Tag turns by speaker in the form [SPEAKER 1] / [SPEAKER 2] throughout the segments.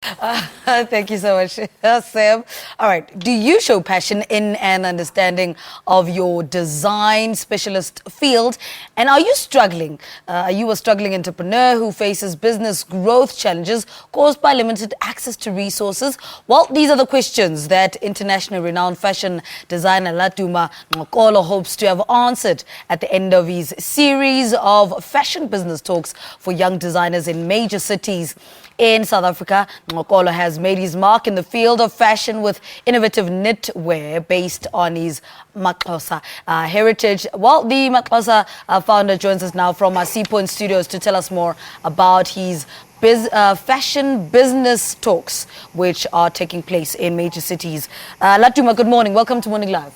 [SPEAKER 1] Thank you so much, Sam. All right. Do you show passion in an understanding of your design specialist field? And are you struggling? Are you a struggling entrepreneur who faces business growth challenges caused by limited access to resources? Well, these are the questions that internationally renowned fashion designer Laduma Ngxokolo hopes to have answered at the end of his series of fashion business talks for young designers in major cities. In South Africa, Ngxokolo has made his mark in the field of fashion with innovative knitwear based on his Xhosa heritage. Well, the Xhosa founder joins us now from our Seapoint Studios to tell us more about his fashion business talks, which are taking place in major cities. Laduma, good morning. Welcome to Morning Live.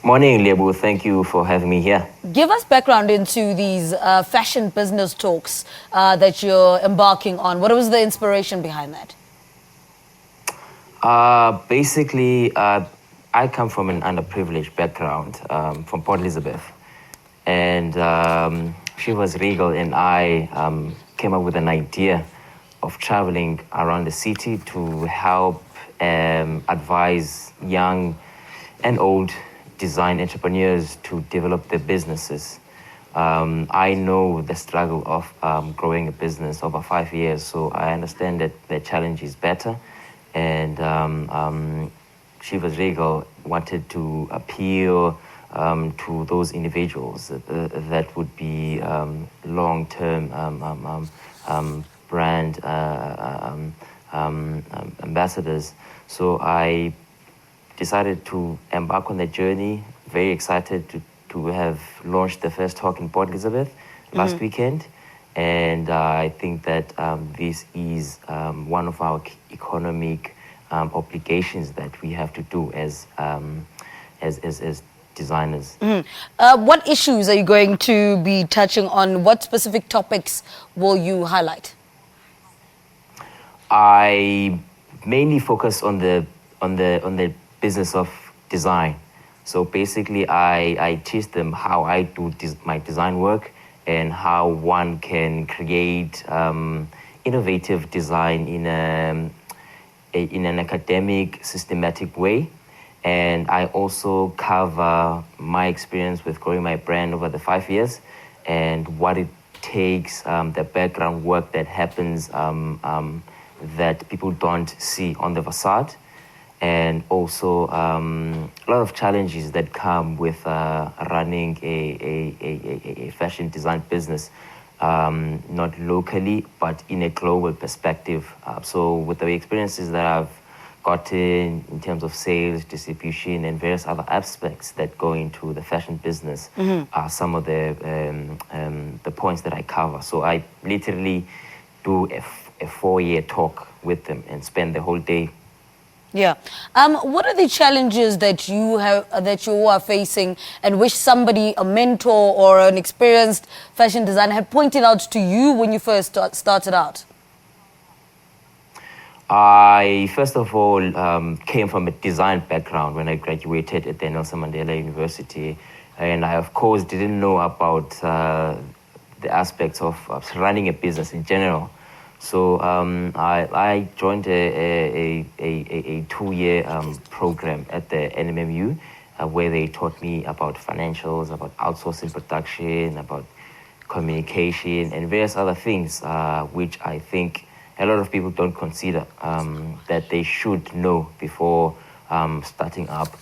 [SPEAKER 2] Morning, Lebu. Thank you for having me here.
[SPEAKER 1] Give us background into these fashion business talks that you're embarking on. What was the inspiration behind that?
[SPEAKER 2] Basically, I come from an underprivileged background from Port Elizabeth. And she was Regal and I came up with an idea of traveling around the city to help advise young and old design entrepreneurs to develop their businesses. I know the struggle of growing a business over 5 years, so I understand that the challenge is better. And Shivas Regal wanted to appeal to those individuals that would be long-term brand ambassadors. So I decided to embark on the journey. Very excited to have launched the first talk in Port Elizabeth last weekend. And I think that this is one of our economic obligations that we have to do as designers.
[SPEAKER 1] What issues are you going to be touching on? What specific topics will you highlight?
[SPEAKER 2] I mainly focus on the business of design. So basically, I teach them how I do my design work and how one can create innovative design in an academic, systematic way. And I also cover my experience with growing my brand over the 5 years and what it takes, the background work that happens that people don't see on the facade. And also a lot of challenges that come with running a fashion design business, not locally, but in a global perspective. So with the experiences that I've gotten in terms of sales, distribution, and various other aspects that go into the fashion business are some of the points that I cover. So I literally do a 4-year talk with them and spend the whole day.
[SPEAKER 1] Yeah. What are the challenges that you are facing and wish somebody, a mentor or an experienced fashion designer, had pointed out to you when you first started out?
[SPEAKER 2] I first of all came from a design background when I graduated at the Nelson Mandela University, and I of course didn't know about the aspects of running a business in general. So I joined a 2-year program at the NMMU where they taught me about financials, about outsourcing production, about communication, and various other things, which I think a lot of people don't consider that they should know before starting up.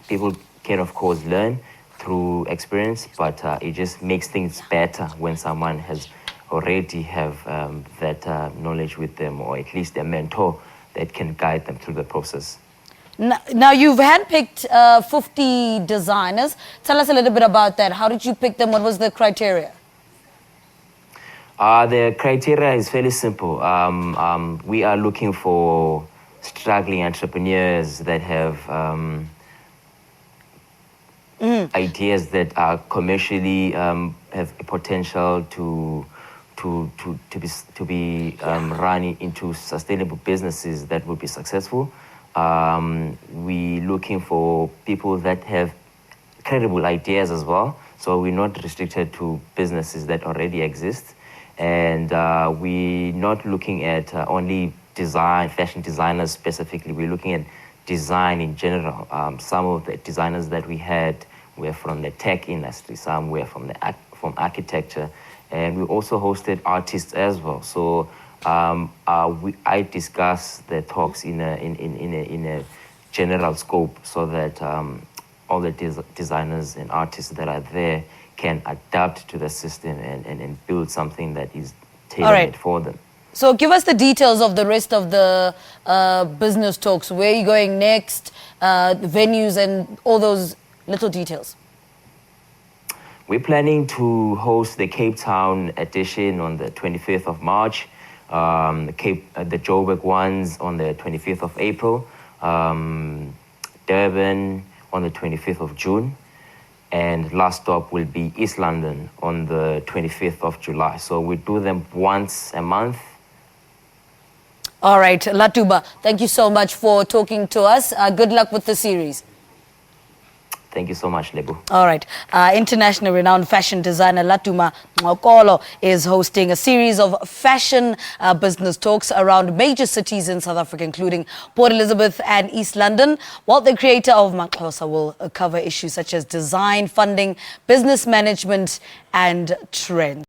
[SPEAKER 2] People can, of course, learn through experience, but it just makes things better when someone has already have that knowledge with them, or at least a mentor that can guide them through the process.
[SPEAKER 1] Now you've handpicked 50 designers. Tell us a little bit about that. How did you pick them? What was the criteria?
[SPEAKER 2] The criteria is fairly simple. We are looking for struggling entrepreneurs that have ideas that are commercially have a potential to be running into sustainable businesses that will be successful. We're looking for people that have credible ideas as well. So we're not restricted to businesses that already exist. And we're not looking at only fashion designers specifically. We're looking at design in general. Some of the designers that we had were from the tech industry, some were from architecture, and we also hosted artists as well. So I discuss the talks in a general scope, so that all the designers and artists that are there can adapt to the system and build something that is tailor-made for them.
[SPEAKER 1] So give us the details of the rest of the business talks. Where are you going next, venues and all those little details?
[SPEAKER 2] We're planning to host the Cape Town edition on the 25th of March, the Joburg ones on the 25th of April, Durban on the 25th of June, and last stop will be East London on the 25th of July. So we do them once a month.
[SPEAKER 1] All right, Laduma, thank you so much for talking to us. Good luck with the series.
[SPEAKER 2] Thank you so much, Lebu.
[SPEAKER 1] All right. International renowned fashion designer Laduma Ngxokolo is hosting a series of fashion business talks around major cities in South Africa, including Port Elizabeth and East London, while the creator of Xhosa will cover issues such as design, funding, business management, and trends.